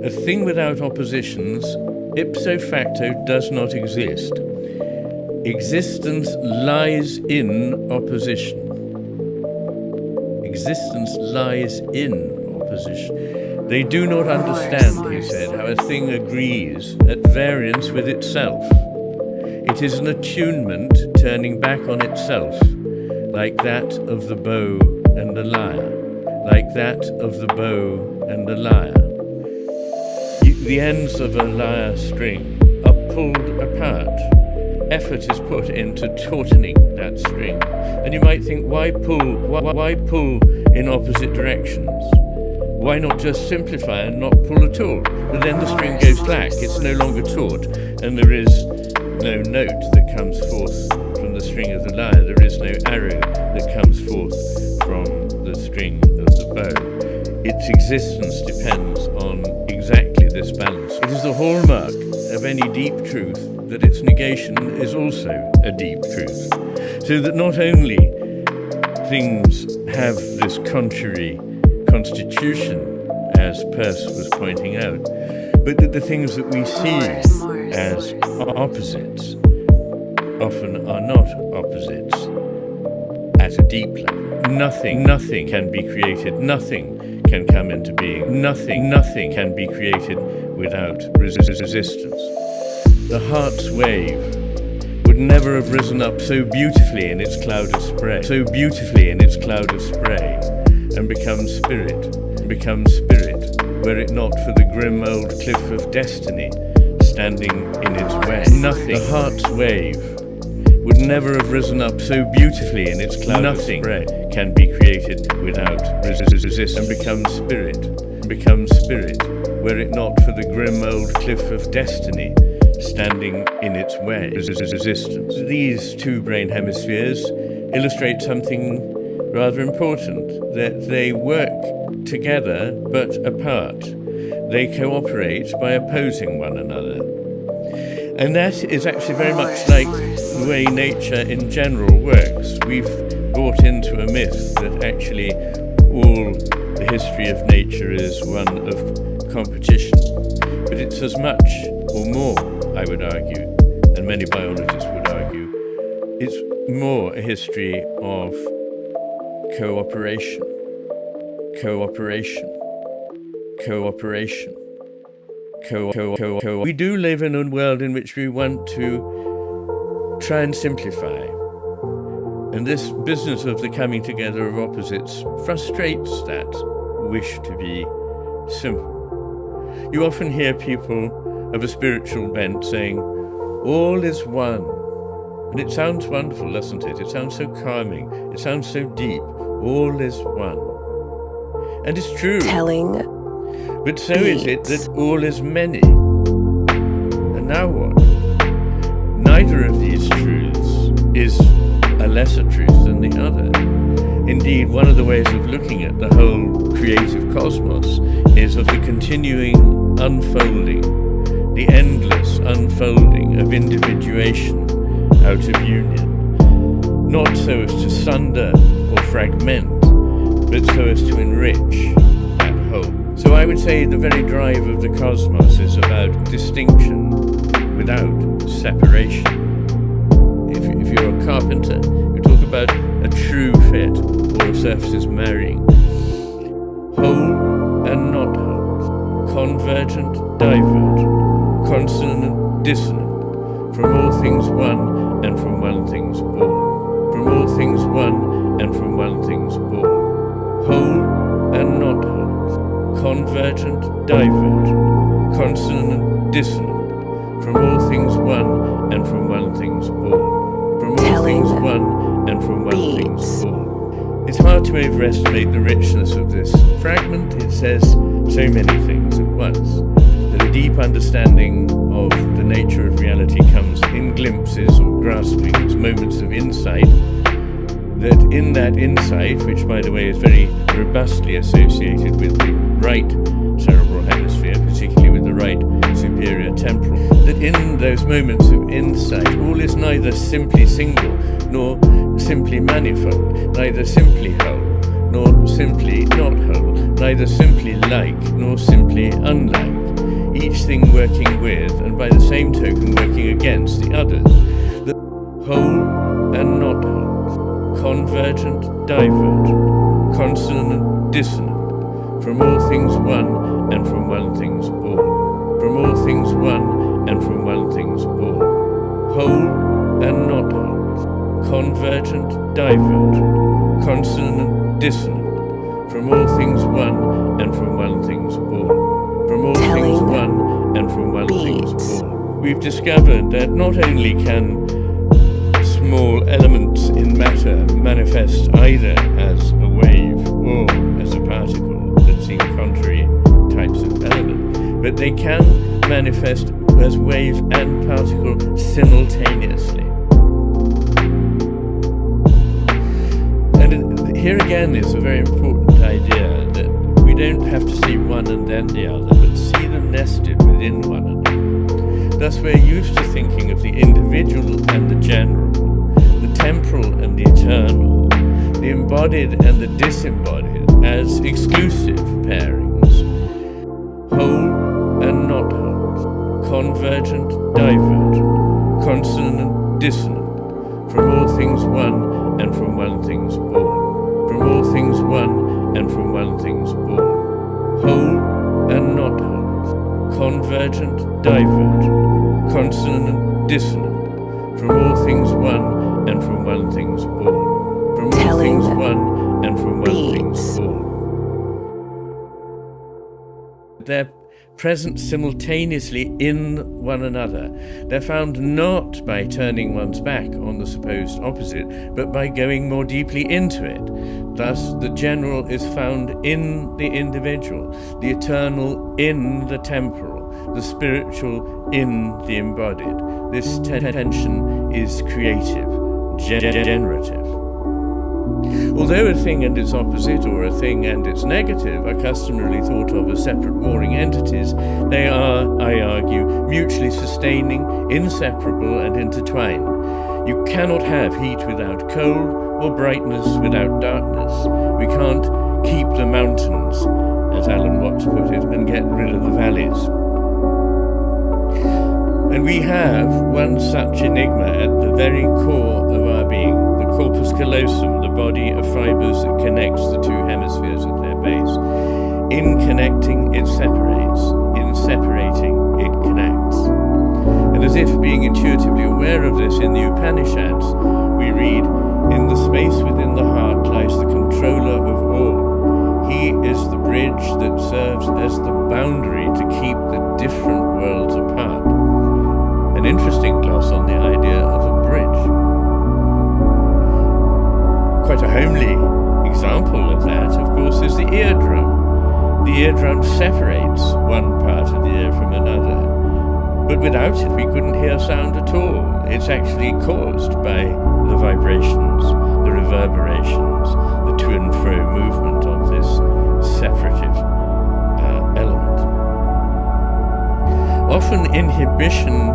A thing without oppositions, ipso facto, does not exist. Existence lies in opposition. Existence lies in opposition. They do not understand, he said, how a thing agrees at variance with itself. It is an attunement turning back on itself, like that of the bow and the lyre, like that of the bow and the lyre. The ends of a lyre string are pulled apart. Effort is put into tautening that string. And you might think, why pull in opposite directions? Why not just simplify and not pull at all? But then the string goes slack, it's no longer taut, and there is no note that comes forth from the string of the lyre. There is no arrow that comes forth from the string of the bow. Its existence depends on exactly this balance. It is the hallmark of any deep truth that its negation is also a deep truth. So that not only things have this contrary constitution, as Peirce was pointing out, but that the things that we see as opposites often are not opposites at a deep level. Nothing can be created, nothing can come into being, nothing can be created without resistance. The heart's wave would never have risen up so beautifully in its cloud of spray, and become spirit, were it not for the grim old cliff of destiny standing in its way. The heart's wave would never have risen up so beautifully in its cloud of spray, can be created without resistance, and become spirit, were it not for the grim old cliff of destiny standing in its way. Resistance. These two brain hemispheres illustrate something rather important, that they work together but apart. They cooperate by opposing one another. And that is actually very much like the way nature in general works. We've bought into a myth that actually all the history of nature is one of competition. But it's as much or more, I would argue, and many biologists would argue, it's more a history of cooperation. We do live in a world in which we want to try and simplify. And this business of the coming together of opposites frustrates that wish to be simple. You often hear people of a spiritual bent saying, all is one. And it sounds wonderful, doesn't it? It sounds so calming. It sounds so deep. All is one. And it's true. But so is it that all is many. And now what? Neither of these truths is a lesser truth than the other. Indeed, one of the ways of looking at the whole creative cosmos is of the continuing unfolding, the endless unfolding of individuation out of union, not so as to sunder or fragment, but so as to enrich that whole. So I would say the very drive of the cosmos is about distinction without separation. If you're a carpenter, you talk about a true fit, all surfaces marrying. Whole and not whole, convergent, divergent, consonant, dissonant, from all things one and from one things all. From all things one and from one things all. Whole and not whole, convergent, divergent, consonant, dissonant, from all things one and from one things all. From all things one and from one things all. It's hard to overestimate the richness of this fragment. It says so many things at once. That a deep understanding of the nature of reality comes in glimpses or graspings, moments of insight, that in that insight, which by the way is very robustly associated with the right cerebral hemisphere, particularly with the right superior temporal, that in those moments of insight, all is neither simply single nor simply manifold, neither simply whole nor simply not whole, neither simply like nor simply unlike, each thing working with, and by the same token working against the others. The whole and not whole, convergent, divergent, consonant, dissonant, from all things one and from one things all, from all things one and from one things all, whole and not whole, convergent, divergent, consonant, dissonant, from all things one and from one things all, from all things one and from one things all. We've discovered that not only can small elements in matter manifest either as a wave or as a particle that seem contrary types of element, but they can manifest as wave and particle simultaneously. And here again is a very important idea, that we don't have to see one and then the other, but see them nested within one another. Thus we're used to thinking of the individual and the general, the temporal and the eternal, the embodied and the disembodied as exclusive pairings, whole and not whole, convergent, divergent, consonant, dissonant, from all things one and from one things all, from all things one and from one things all, whole and not whole, convergent, divergent, consonant, dissonant, from all things one and from one things all, from all things one and from one things all. They're present simultaneously in one another. They're found not by turning one's back on the supposed opposite, but by going more deeply into it. Thus, the general is found in the individual, the eternal in the temporal, the spiritual in the embodied. This tension is creative, generative. Although a thing and its opposite, or a thing and its negative, are customarily thought of as separate warring entities, they are, I argue, mutually sustaining, inseparable and intertwined. You cannot have heat without cold, or brightness without darkness. We can't keep the mountains, as Alan Watts put it, and get rid of the valleys. And we have one such enigma at the very core of our being, the corpus callosum, the body of fibers that connects the two hemispheres at their base. In connecting, it separates. In separating, it connects. And as if being intuitively aware of this, in the Upanishads, we read, "In the space within the heart lies the controller of all. He is the bridge that serves as the boundary to keep the different worlds apart." An interesting gloss on the idea of a bridge. Quite a homely example of that, of course, is the eardrum. The eardrum separates one part of the ear from another, but without it we couldn't hear sound at all. It's actually caused by the vibrations, the reverberations, the to and fro movement of this separative element. Often inhibition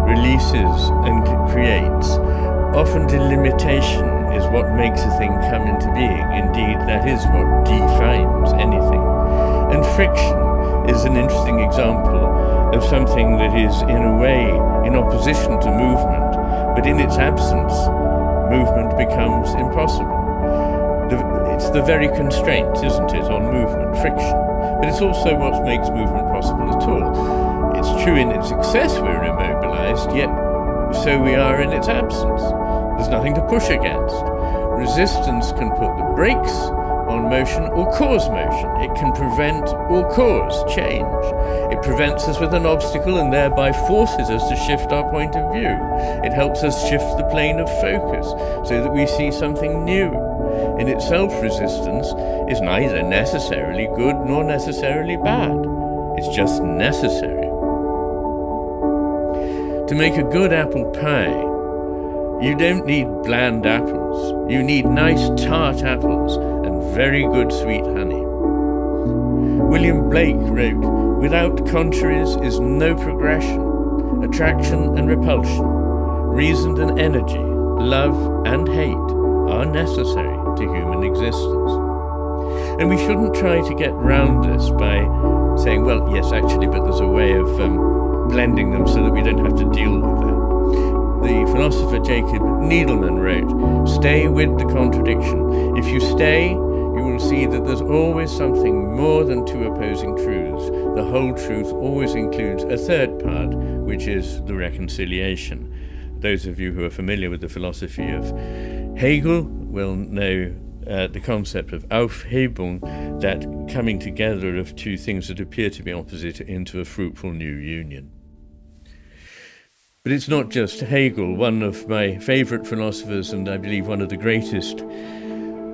releases and creates. Often delimitation is what makes a thing come into being. Indeed, that is what defines anything. And friction is an interesting example of something that is, in a way, in opposition to movement, but in its absence, movement becomes impossible. It's the very constraint, isn't it, on movement, friction. But it's also what makes movement possible at all. It's true in its success we're immobilized, yet so we are in its absence. There's nothing to push against. Resistance can put the brakes on motion or cause motion. It can prevent or cause change. It prevents us with an obstacle and thereby forces us to shift our point of view. It helps us shift the plane of focus so that we see something new. In itself, resistance is neither necessarily good nor necessarily bad. It's just necessary. To make a good apple pie, you don't need bland apples. You need nice tart apples and very good sweet honey. William Blake wrote, "Without contraries is no progression. Attraction and repulsion, reason and energy, love and hate are necessary to human existence." And we shouldn't try to get round this by saying, well, yes, actually, but there's a way of blending them so that we don't have to deal with that. The philosopher Jacob Needleman wrote, "Stay with the contradiction. If you stay, you will see that there's always something more than two opposing truths. The whole truth always includes a third part, which is the reconciliation." Those of you who are familiar with the philosophy of Hegel will know the concept of Aufhebung, that coming together of two things that appear to be opposite into a fruitful new union. But it's not just Hegel. One of my favorite philosophers, and I believe one of the greatest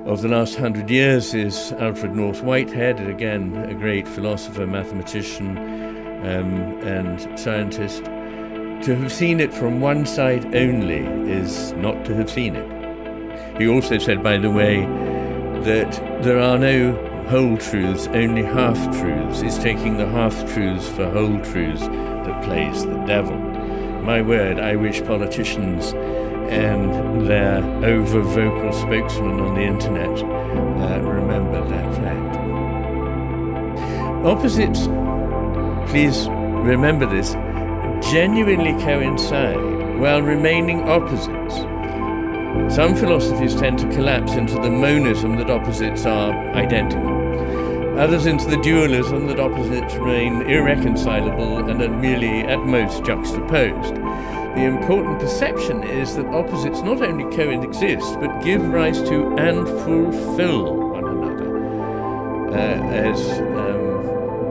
of the last 100 years, is Alfred North Whitehead, again a great philosopher, mathematician, and scientist. To have seen it from one side only is not to have seen it. He also said, by the way, that there are no whole truths, only half-truths. It's taking the half-truths for whole truths that plays the devil. My word, I wish politicians and their over-vocal spokesmen on the internet remembered that fact. Opposites, please remember this, genuinely coincide while remaining opposites. Some philosophies tend to collapse into the monism that opposites are identical. Others into the dualism that opposites remain irreconcilable and are merely at most juxtaposed. The important perception is that opposites not only coexist, but give rise to and fulfill one another. As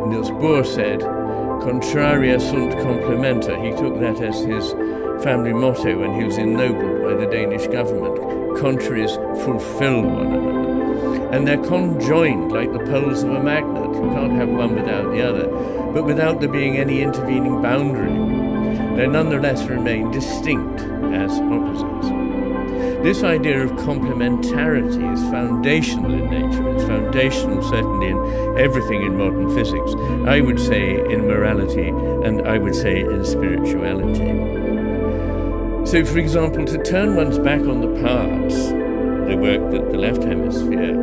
Niels Bohr said, contraria sunt complementa. He took that as his family motto when he was ennobled by the Danish government. Contraries fulfill one another. And they're conjoined like the poles of a magnet. You can't have one without the other. But without there being any intervening boundary, they nonetheless remain distinct as opposites. This idea of complementarity is foundational in nature. It's foundational certainly in everything in modern physics. I would say in morality, and I would say in spirituality. So, for example, to turn one's back on the parts, the work that the left hemisphere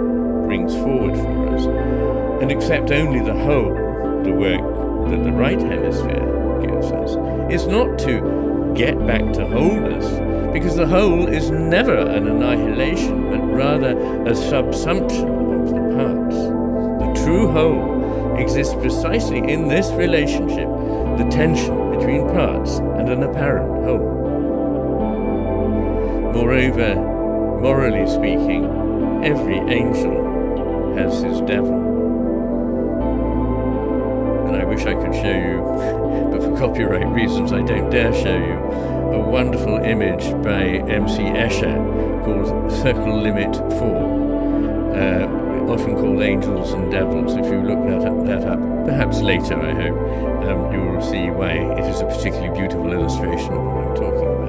brings forward for us, and accept only the whole, the work that the right hemisphere gives us, is not to get back to wholeness, because the whole is never an annihilation, but rather a subsumption of the parts. The true whole exists precisely in this relationship, the tension between parts and an apparent whole. Moreover, morally speaking, every angel has his devil. And I wish I could show you, but for copyright reasons I don't dare show you, a wonderful image by M.C. Escher called Circle Limit 4, often called Angels and Devils. If you look that up, perhaps later I hope, you will see why it is a particularly beautiful illustration of what I'm talking about.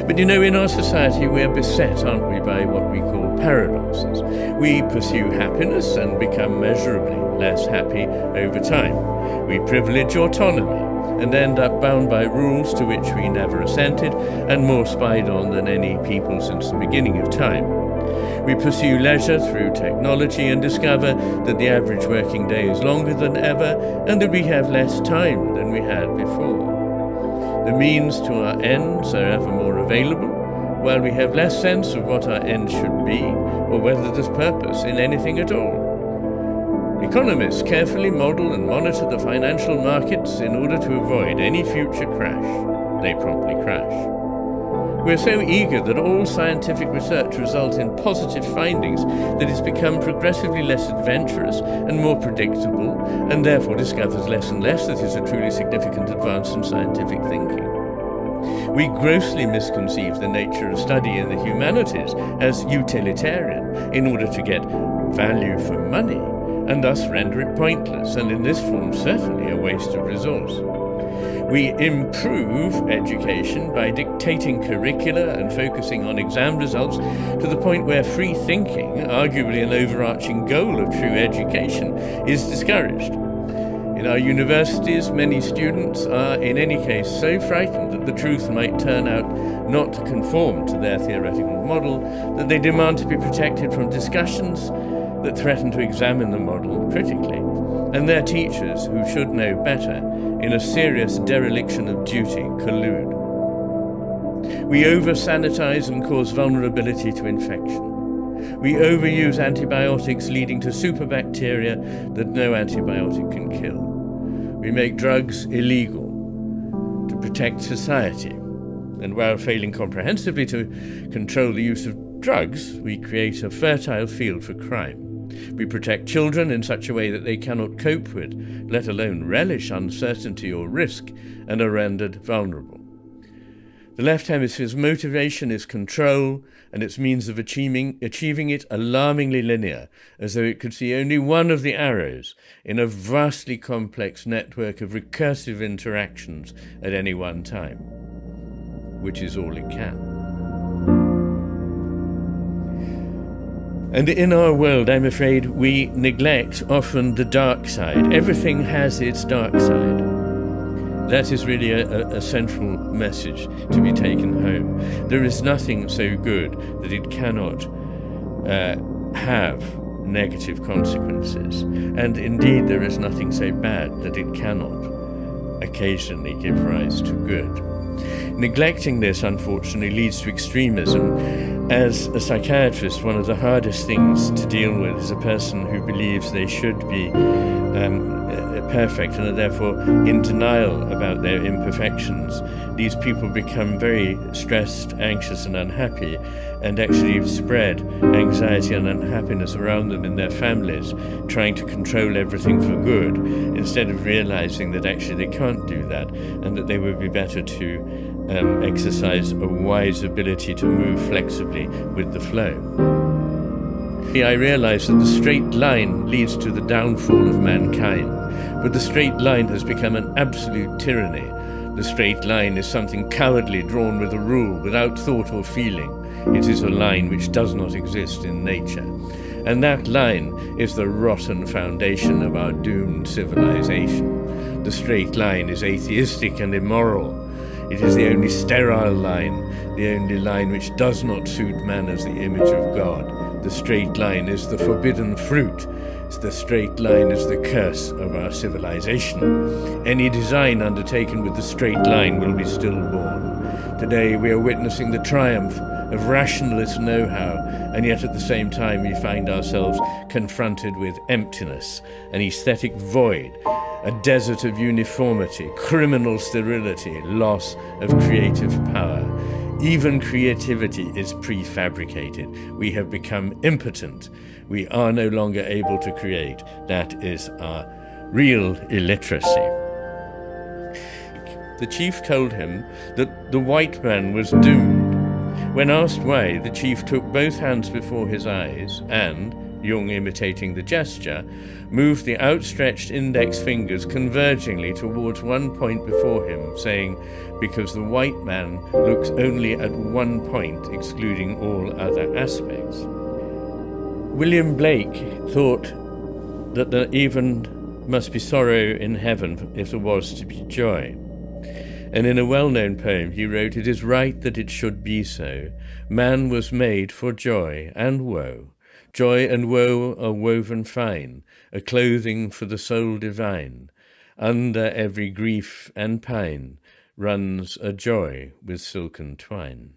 But you know, in our society we are beset, aren't we, by what we call paradoxes. We pursue happiness and become measurably less happy over time. We privilege autonomy and end up bound by rules to which we never assented and more spied on than any people since the beginning of time. We pursue leisure through technology and discover that the average working day is longer than ever and that we have less time than we had before. The means to our ends are ever more available, while we have less sense of what our end should be or whether there's purpose in anything at all. Economists carefully model and monitor the financial markets in order to avoid any future crash. They promptly crash. We're so eager that all scientific research results in positive findings that it's become progressively less adventurous and more predictable, and therefore discovers less and less that is a truly significant advance in scientific thinking. We grossly misconceive the nature of study in the humanities as utilitarian in order to get value for money, and thus render it pointless, and in this form certainly a waste of resource. We improve education by dictating curricula and focusing on exam results to the point where free thinking, arguably an overarching goal of true education, is discouraged. In our universities, many students are, in any case, so frightened that the truth might turn out not to conform to their theoretical model that they demand to be protected from discussions that threaten to examine the model critically. and their teachers, who should know better, in a serious dereliction of duty, collude. We over-sanitize and cause vulnerability to infection. We overuse antibiotics, leading to superbacteria that no antibiotic can kill. We make drugs illegal to protect society. And while failing comprehensively to control the use of drugs, we create a fertile field for crime. We protect children in such a way that they cannot cope with, let alone relish uncertainty or risk, and are rendered vulnerable. The left hemisphere's motivation is control, and its means of achieving it alarmingly linear, as though it could see only one of the arrows in a vastly complex network of recursive interactions at any one time, which is all it can. And in our world, I'm afraid, we neglect often the dark side. Everything has its dark side. That is really a central message to be taken home. There is nothing so good that it cannot have negative consequences. And indeed, there is nothing so bad that it cannot occasionally give rise to good. Neglecting this, unfortunately, leads to extremism. As a psychiatrist, one of the hardest things to deal with is a person who believes they should be perfect and are therefore in denial about their imperfections. These people become very stressed, anxious and unhappy, and actually spread anxiety and unhappiness around them in their families, trying to control everything for good, instead of realizing that actually they can't do that, and that they would be better to exercise a wise ability to move flexibly with the flow. I realize that the straight line leads to the downfall of mankind, but the straight line has become an absolute tyranny. The straight line is something cowardly drawn with a rule, without thought or feeling. It is a line which does not exist in nature. And that line is the rotten foundation of our doomed civilization. The straight line is atheistic and immoral. It is the only sterile line, the only line which does not suit man as the image of God. The straight line is the forbidden fruit. The straight line is the curse of our civilization. Any design undertaken with the straight line will be stillborn. Today we are witnessing the triumph of rationalist know-how, and yet at the same time we find ourselves confronted with emptiness, an aesthetic void, a desert of uniformity, criminal sterility, loss of creative power. Even creativity is prefabricated. We have become impotent. We are no longer able to create. That is our real illiteracy. The chief told him that the white man was doomed. When asked why, the chief took both hands before his eyes and, Jung imitating the gesture, moved the outstretched index fingers convergingly towards one point before him, saying, because the white man looks only at one point, excluding all other aspects. William Blake thought that there even must be sorrow in heaven if there was to be joy. And in a well-known poem he wrote, "It is right that it should be so. Man was made for joy and woe. Joy and woe are woven fine, a clothing for the soul divine. Under every grief and pine runs a joy with silken twine."